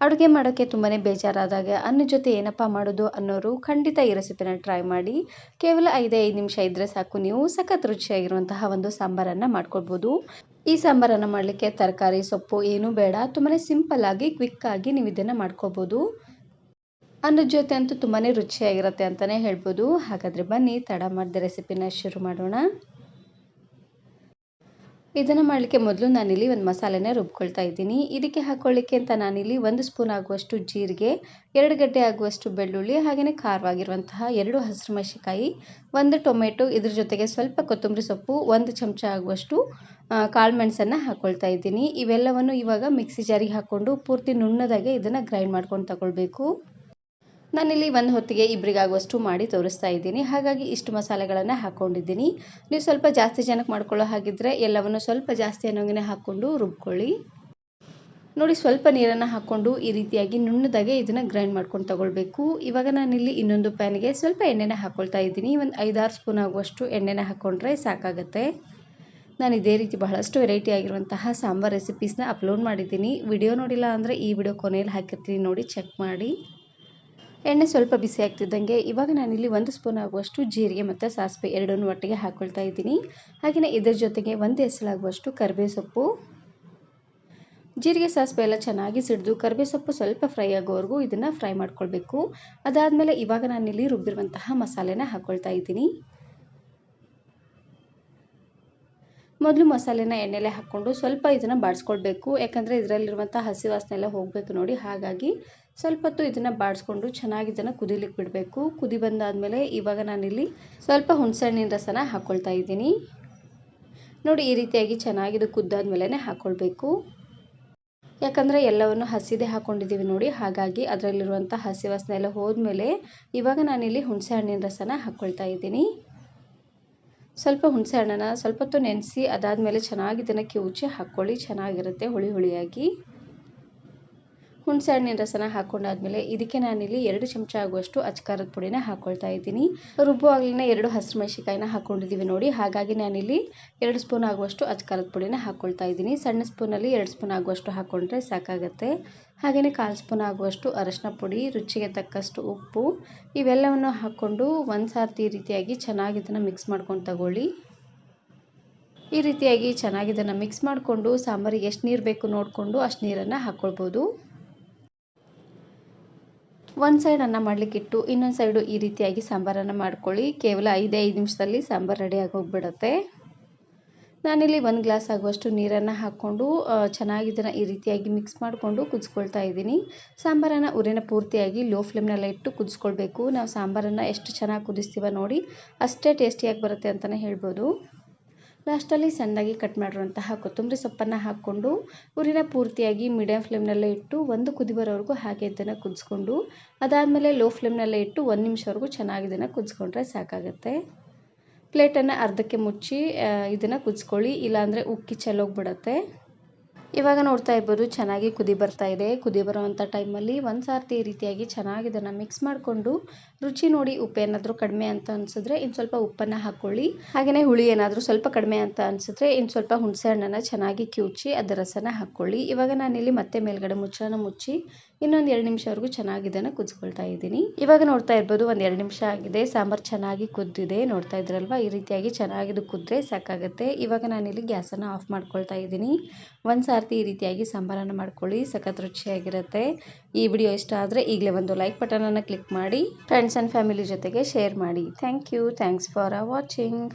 ಅಡುಗೆ ಮಾಡೋಕ್ಕೆ ತುಂಬಾ ಬೇಜಾರಾದಾಗ ಅನ್ನ ಜೊತೆ ಏನಪ್ಪ ಮಾಡೋದು ಅನ್ನೋರು ಖಂಡಿತ ಈ ರೆಸಿಪಿನ ಟ್ರೈ ಮಾಡಿ. ಕೇವಲ 5 ನಿಮಿಷ ಇದ್ದರೆ ಸಾಕು, ನೀವು ಸಖತ್ ರುಚಿಯಾಗಿರುವಂತಹ ಒಂದು ಸಾಂಬಾರನ್ನು ಮಾಡ್ಕೊಳ್ಬೋದು. ಈ ಸಾಂಬಾರನ್ನು ಮಾಡಲಿಕ್ಕೆ ತರಕಾರಿ ಸೊಪ್ಪು ಏನೂ ಬೇಡ, ತುಂಬಾ ಸಿಂಪಲ್ ಆಗಿ ಕ್ವಿಕ್ ಆಗಿ ನೀವು ಇದನ್ನು ಮಾಡ್ಕೋಬೋದು. ಅನ್ನದ ಜೊತೆ ಅಂತೂ ತುಂಬಾ ರುಚಿಯಾಗಿರುತ್ತೆ ಅಂತಲೇ ಹೇಳ್ಬೋದು. ಹಾಗಾದರೆ ಬನ್ನಿ ತಡ ಮಾಡದೆ ರೆಸಿಪಿನ ಶುರು ಮಾಡೋಣ. ಇದನ್ನು ಮಾಡಲಿಕ್ಕೆ ಮೊದಲು ನಾನಿಲ್ಲಿ ಒಂದು ಮಸಾಲೆನ ರುಬ್ಕೊಳ್ತಾ ಇದ್ದೀನಿ. ಇದಕ್ಕೆ ಹಾಕ್ಕೊಳ್ಳಿಕ್ಕೆ ಅಂತ ನಾನಿಲ್ಲಿ 1 ಸ್ಪೂನ್ ಆಗುವಷ್ಟು ಜೀರಿಗೆ, 2 ಗಡ್ಡೆ ಆಗುವಷ್ಟು ಬೆಳ್ಳುಳ್ಳಿ, ಹಾಗೆಯೇ ಖಾರವಾಗಿರುವಂತಹ 2 ಹಸಿರು ಮೆಣಸಿನಕಾಯಿ, 1 ಟೊಮೆಟೊ, ಇದ್ರ ಜೊತೆಗೆ ಸ್ವಲ್ಪ ಕೊತ್ತಂಬರಿ ಸೊಪ್ಪು, 1 ಚಮಚ ಆಗುವಷ್ಟು ಕಾಳು ಮೆಣಸನ್ನು ಹಾಕ್ಕೊಳ್ತಾ ಇದ್ದೀನಿ. ಇವೆಲ್ಲವನ್ನು ಇವಾಗ ಮಿಕ್ಸಿ ಜಾರಿಗೆ ಹಾಕ್ಕೊಂಡು ಪೂರ್ತಿ ನುಣ್ಣದಾಗೆ ಇದನ್ನು ಗ್ರೈಂಡ್ ಮಾಡ್ಕೊಂಡು ತಗೊಳ್ಬೇಕು. ನಾನಿಲ್ಲಿ ಒಂದು ಹೊತ್ತಿಗೆ ಇಬ್ಬರಿಗಾಗುವಷ್ಟು ಮಾಡಿ ತೋರಿಸ್ತಾ ಇದ್ದೀನಿ. ಹಾಗಾಗಿ ಇಷ್ಟು ಮಸಾಲೆಗಳನ್ನು ಹಾಕ್ಕೊಂಡಿದ್ದೀನಿ. ನೀವು ಸ್ವಲ್ಪ ಜಾಸ್ತಿ ಜನಕ್ಕೆ ಮಾಡ್ಕೊಳ್ಳೋ ಹಾಗಿದ್ದರೆ ಎಲ್ಲವನ್ನು ಸ್ವಲ್ಪ ಜಾಸ್ತಿ ಅನ್ನೋಂಗೆ ಹಾಕ್ಕೊಂಡು ರುಬ್ಕೊಳ್ಳಿ. ನೋಡಿ, ಸ್ವಲ್ಪ ನೀರನ್ನು ಹಾಕ್ಕೊಂಡು ಈ ರೀತಿಯಾಗಿ ನುಣ್ಣದಾಗೆ ಇದನ್ನು ಗ್ರೈಂಡ್ ಮಾಡ್ಕೊಂಡು ತಗೊಳ್ಬೇಕು. ಇವಾಗ ನಾನಿಲ್ಲಿ ಇನ್ನೊಂದು ಪ್ಯಾನಿಗೆ ಸ್ವಲ್ಪ ಎಣ್ಣೆನ ಹಾಕ್ಕೊಳ್ತಾ ಇದ್ದೀನಿ. ಒಂದು 5-6 ಸ್ಪೂನ್ ಆಗುವಷ್ಟು ಎಣ್ಣೆನ ಹಾಕ್ಕೊಂಡ್ರೆ ಸಾಕಾಗುತ್ತೆ. ನಾನು ಇದೇ ರೀತಿ ಬಹಳಷ್ಟು ವೆರೈಟಿ ಆಗಿರುವಂತಹ ಸಾಂಬಾರ್ ರೆಸಿಪೀಸ್ನ ಅಪ್ಲೋಡ್ ಮಾಡಿದ್ದೀನಿ. ವಿಡಿಯೋ ನೋಡಿಲ್ಲ ಅಂದರೆ ಈ ವಿಡಿಯೋ ಕೊನೆಯಲ್ಲಿ ಹಾಕಿರ್ತೀನಿ, ನೋಡಿ ಚೆಕ್ ಮಾಡಿ. ಎಣ್ಣೆ ಸ್ವಲ್ಪ ಬಿಸಿ ಆಗ್ತಿದ್ದಂಗೆ ಇವಾಗ ನಾನಿಲ್ಲಿ 1 ಸ್ಪೂನ್ ಆಗುವಷ್ಟು ಜೀರಿಗೆ ಮತ್ತು ಸಾಸಿವೆ ಎರಡನ್ನೂ ಒಟ್ಟಿಗೆ ಹಾಕ್ಕೊಳ್ತಾ ಇದ್ದೀನಿ. ಹಾಗೆಯೇ ಇದರ ಜೊತೆಗೆ 1 ಎಸಳಾಗುವಷ್ಟು ಕರಿಬೇವು ಸೊಪ್ಪು. ಜೀರಿಗೆ ಸಾಸಿವೆ ಎಲ್ಲ ಚೆನ್ನಾಗಿ ಸಿಡಿದು ಕರಿಬೇವು ಸೊಪ್ಪು ಸ್ವಲ್ಪ ಫ್ರೈ ಆಗೋವರೆಗೂ ಇದನ್ನು ಫ್ರೈ ಮಾಡ್ಕೊಳ್ಬೇಕು. ಅದಾದಮೇಲೆ ಇವಾಗ ನಾನಿಲ್ಲಿ ರುಬ್ಬಿರುವಂತಹ ಮಸಾಲೆನ ಹಾಕ್ಕೊಳ್ತಾ ಇದ್ದೀನಿ. ಮೊದಲು ಮಸಾಲೆನ ಎಣ್ಣೆಲೆ ಹಾಕ್ಕೊಂಡು ಸ್ವಲ್ಪ ಇದನ್ನು ಬಾಡಿಸ್ಕೊಳ್ಬೇಕು. ಯಾಕಂದರೆ ಇದರಲ್ಲಿರುವಂಥ ಹಸಿ ವಾಸನೆ ಎಲ್ಲ ಹೋಗಬೇಕು ನೋಡಿ. ಹಾಗಾಗಿ ಸ್ವಲ್ಪ ಹೊತ್ತು ಇದನ್ನು ಬಾಡಿಸ್ಕೊಂಡು ಚೆನ್ನಾಗಿ ಇದನ್ನು ಕುದಿಲಿಕ್ಕೆ ಬಿಡಬೇಕು. ಕುದಿ ಬಂದಾದಮೇಲೆ ಇವಾಗ ನಾನಿಲ್ಲಿ ಸ್ವಲ್ಪ ಹುಣಸೆಹಣ್ಣಿನ ರಸನ ಹಾಕ್ಕೊಳ್ತಾ ಇದ್ದೀನಿ. ನೋಡಿ, ಈ ರೀತಿಯಾಗಿ ಚೆನ್ನಾಗಿದು ಕುದ್ದಾದ್ಮೇಲೆ ಹಾಕ್ಕೊಳ್ಬೇಕು. ಯಾಕಂದರೆ ಎಲ್ಲವನ್ನು ಹಸಿದೇ ಹಾಕ್ಕೊಂಡಿದ್ದೀವಿ ನೋಡಿ. ಹಾಗಾಗಿ ಅದರಲ್ಲಿರುವಂಥ ಹಸಿ ವಾಸನೆ ಎಲ್ಲ ಹೋದ್ಮೇಲೆ ಇವಾಗ ನಾನಿಲ್ಲಿ ಹುಣಸೆಹಣ್ಣಿನ ರಸನ ಹಾಕ್ಕೊಳ್ತಾ ಇದ್ದೀನಿ. ಸ್ವಲ್ಪ ಹುಣಸೆ ಹಣ್ಣನ್ನು ಸ್ವಲ್ಪ ಹೊತ್ತು ನೆನೆಸಿ ಅದಾದಮೇಲೆ ಚೆನ್ನಾಗಿ ಇದನ್ನು ಕಿವುಚಿ ಹಾಕ್ಕೊಳ್ಳಿ, ಚೆನ್ನಾಗಿರುತ್ತೆ ಹುಳಿ ಹುಳಿಯಾಗಿ. ಹುಣಸೆ ಹಣ್ಣಿನ ರಸನ ಹಾಕ್ಕೊಂಡಾದ್ಮೇಲೆ ಇದಕ್ಕೆ ನಾನಿಲ್ಲಿ 2 ಚಮಚ ಆಗುವಷ್ಟು ಅಚ್ಕಾರದ ಪುಡಿನ ಹಾಕ್ಕೊಳ್ತಾ ಇದ್ದೀನಿ. ರುಬ್ಬುವಾಗಲೇ 2 ಹಸಿರು ಮೆಣಸಿನಕಾಯಿನ ಹಾಕ್ಕೊಂಡಿದ್ದೀವಿ ನೋಡಿ. ಹಾಗಾಗಿ ನಾನಿಲ್ಲಿ 2 ಸ್ಪೂನ್ ಆಗುವಷ್ಟು ಅಚ್ಕಾರದ ಪುಡಿನ ಹಾಕ್ಕೊಳ್ತಾ ಇದ್ದೀನಿ. ಸಣ್ಣ ಸ್ಪೂನಲ್ಲಿ 2 ಸ್ಪೂನ್ ಆಗುವಷ್ಟು ಹಾಕ್ಕೊಂಡ್ರೆ ಸಾಕಾಗುತ್ತೆ. ಹಾಗೆಯೇ 1/4 ಸ್ಪೂನ್ ಆಗುವಷ್ಟು ಅರಶಿನ ಪುಡಿ, ರುಚಿಗೆ ತಕ್ಕಷ್ಟು ಉಪ್ಪು, ಇವೆಲ್ಲವನ್ನು ಹಾಕ್ಕೊಂಡು ಒಂದು ಸಾರ್ತಿ ಈ ರೀತಿಯಾಗಿ ಚೆನ್ನಾಗಿ ಇದನ್ನು ಮಿಕ್ಸ್ ಮಾಡ್ಕೊಂಡು ತಗೊಳ್ಳಿ. ಈ ರೀತಿಯಾಗಿ ಚೆನ್ನಾಗಿ ಇದನ್ನು ಮಿಕ್ಸ್ ಮಾಡಿಕೊಂಡು ಸಾಂಬಾರಿಗೆ ಎಷ್ಟು ನೀರು ಬೇಕು ನೋಡಿಕೊಂಡು ಅಷ್ಟು ನೀರನ್ನು ಹಾಕ್ಕೊಳ್ಬೋದು. ಒಂದು ಸೈಡ್ ಅನ್ನ ಮಾಡಲಿಕ್ಕಿಟ್ಟು ಇನ್ನೊಂದು ಸೈಡು ಈ ರೀತಿಯಾಗಿ ಸಾಂಬಾರನ್ನು ಮಾಡ್ಕೊಳ್ಳಿ. ಕೇವಲ 5 ನಿಮಿಷದಲ್ಲಿ ಸಾಂಬಾರು ರೆಡಿಯಾಗಿ ಹೋಗಿಬಿಡುತ್ತೆ. ನಾನಿಲ್ಲಿ 1 ಗ್ಲಾಸ್ ಆಗುವಷ್ಟು ನೀರನ್ನು ಹಾಕ್ಕೊಂಡು ಚೆನ್ನಾಗಿ ಇದನ್ನು ಈ ರೀತಿಯಾಗಿ ಮಿಕ್ಸ್ ಮಾಡಿಕೊಂಡು ಕುದಿಸ್ಕೊಳ್ತಾ ಇದ್ದೀನಿ. ಸಾಂಬಾರನ್ನು ಉರಿನ ಪೂರ್ತಿಯಾಗಿ ಲೋ ಫ್ಲೇಮ್ನಲ್ಲೇ ಇಟ್ಟು ಕುದಿಸ್ಕೊಳ್ಬೇಕು. ನಾವು ಸಾಂಬಾರನ್ನು ಎಷ್ಟು ಚೆನ್ನಾಗಿ ಕುದಿಸ್ತೀವ ನೋಡಿ ಅಷ್ಟೇ ಟೇಸ್ಟಿಯಾಗಿ ಬರುತ್ತೆ ಅಂತಲೇ ಹೇಳ್ಬೋದು. ಲಾಸ್ಟಲ್ಲಿ ಸಣ್ಣದಾಗಿ ಕಟ್ ಮಾಡಿರುವಂತಹ ಕೊತ್ತಂಬರಿ ಸೊಪ್ಪನ್ನು ಹಾಕ್ಕೊಂಡು ಉರಿನ ಪೂರ್ತಿಯಾಗಿ ಮೀಡಿಯಮ್ ಫ್ಲೇಮ್ನಲ್ಲೇ ಇಟ್ಟು 1 ಕುದಿ ಬರೋವರೆಗೂ ಹಾಗೆ ಇದನ್ನು ಕುದಿಸ್ಕೊಂಡು ಅದಾದಮೇಲೆ ಲೋ ಫ್ಲೇಮ್ನಲ್ಲೇ ಇಟ್ಟು 1 ನಿಮಿಷವರೆಗೂ ಚೆನ್ನಾಗಿ ಇದನ್ನು ಕುದಿಸ್ಕೊಂಡ್ರೆ ಸಾಕಾಗುತ್ತೆ. ಪ್ಲೇಟನ್ನು ಅರ್ಧಕ್ಕೆ ಮುಚ್ಚಿ ಇದನ್ನು ಕುದಿಸ್ಕೊಳ್ಳಿ, ಇಲ್ಲಾಂದರೆ ಉಕ್ಕಿ ಚೆಲ್ಲೋಗ್ಬಿಡುತ್ತೆ. ಇವಾಗ ನೋಡ್ತಾ ಇರ್ಬೋದು ಚೆನ್ನಾಗಿ ಕುದಿ ಬರ್ತಾ ಇದೆ. ಕುದಿ ಬರೋವಂಥ ಟೈಮಲ್ಲಿ ಒಂದು ಸಾರ್ತಿ ಈ ರೀತಿಯಾಗಿ ಚೆನ್ನಾಗಿ ಇದನ್ನು ಮಿಕ್ಸ್ ಮಾಡಿಕೊಂಡು ರುಚಿ ನೋಡಿ ಉಪ್ಪು ಏನಾದರೂ ಕಡಿಮೆ ಅಂತ ಅನಿಸಿದ್ರೆ ಇನ್ನು ಸ್ವಲ್ಪ ಉಪ್ಪನ್ನು ಹಾಕ್ಕೊಳ್ಳಿ. ಹಾಗೆಯೇ ಹುಳಿ ಏನಾದರೂ ಸ್ವಲ್ಪ ಕಡಿಮೆ ಅಂತ ಅನಿಸಿದ್ರೆ ಇನ್ನು ಸ್ವಲ್ಪ ಹುಣಸೆ ಹಣ್ಣನ್ನು ಚೆನ್ನಾಗಿ ಕಿವುಚಿ ಅದರ ರಸನ ಹಾಕ್ಕೊಳ್ಳಿ. ಇವಾಗ ನಾನಿಲ್ಲಿ ಮತ್ತೆ ಮೇಲ್ಗಡೆ ಮುಚ್ಚಳನ ಮುಚ್ಚಿ ಇನ್ನೊಂದು 2 ನಿಮಿಷವರೆಗೂ ಚೆನ್ನಾಗಿ ಇದನ್ನು ಕುದಿಸ್ಕೊಳ್ತಾ ಇದ್ದೀನಿ. ಇವಾಗ ನೋಡ್ತಾ ಇರ್ಬೋದು 1-2 ನಿಮಿಷ ಆಗಿದೆ. ಸಾಂಬಾರು ಚೆನ್ನಾಗಿ ಕುದ್ದಿದೆ, ನೋಡ್ತಾ ಇದ್ರಲ್ವ. ಈ ರೀತಿಯಾಗಿ ಚೆನ್ನಾಗಿದು ಕುದ್ರೆ ಸಾಕಾಗುತ್ತೆ. ಇವಾಗ ನಾನಿಲ್ಲಿ ಗ್ಯಾಸನ್ನು ಆಫ್ ಮಾಡ್ಕೊಳ್ತಾ ಇದ್ದೀನಿ. ಒಂದು ಸಾರ್ತಿ ಈ ರೀತಿಯಾಗಿ ಸಾಂಬಾರನ್ನು ಮಾಡ್ಕೊಳ್ಳಿ, ಸಖತ್ ರುಚಿಯಾಗಿರುತ್ತೆ. ಈ ವಿಡಿಯೋ ಇಷ್ಟ ಆದರೆ ಈಗಲೇ ಒಂದು ಲೈಕ್ ಬಟನನ್ನು ಕ್ಲಿಕ್ ಮಾಡಿ ಫ್ರೆಂಡ್ಸ್ ಆ್ಯಂಡ್ ಫ್ಯಾಮಿಲಿ ಜೊತೆಗೆ ಶೇರ್ ಮಾಡಿ. Thanks for watching.